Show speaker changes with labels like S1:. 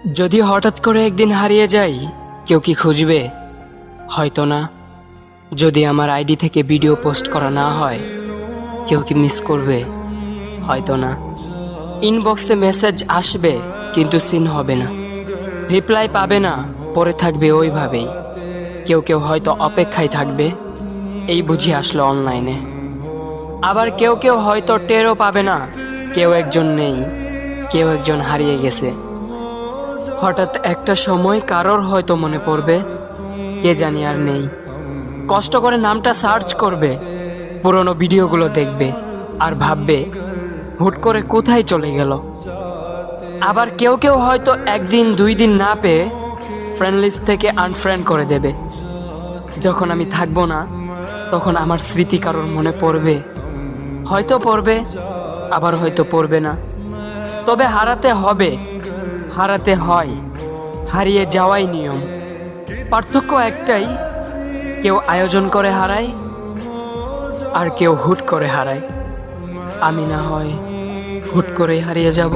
S1: যদি হঠাৎ করে একদিন হারিয়ে যাই, কেউ কি খুঁজবে? হয়তো না। যদি আমার আইডি থেকে ভিডিও পোস্ট করা না হয়, কেউ কি মিস করবে? হয়তো না। ইনবক্সে মেসেজ আসবে কিন্তু সিন হবে না, রিপ্লাই পাবে না, পরে থাকবে ওইভাবেই। কেউ কেউ হয়তো অপেক্ষায় থাকবে, এই বুঝি আসলো অনলাইনে। আবার কেউ কেউ হয়তো টেরও পাবে না, কেউ একজন নেই, কেউ একজন হারিয়ে গেছে। হঠাৎ একটা সময় কারোর হয়তো মনে পড়বে, কে জানি আর নেই। কষ্ট করে নামটা সার্চ করবে, পুরনো ভিডিওগুলো দেখবে আর ভাববে হুট করে কোথায় চলে গেল। আবার কেউ কেউ হয়তো একদিন দুই দিন না পেয়ে ফ্রেন্ড লিস্ট থেকে আনফ্রেন্ড করে দেবে। যখন আমি থাকবো না, তখন আমার স্মৃতি কারোর মনে পড়বে, হয়তো পড়বে, আবার হয়তো পড়বে না। তবে হারাতে হবে, হারাতে হয়, হারিয়ে যাওয়াই নিয়ম। পার্থক্য একটাই, কেউ আয়োজন করে হারায় আর কেউ হুট করে হারায়। আমি না হয় হুট করেই হারিয়ে যাব।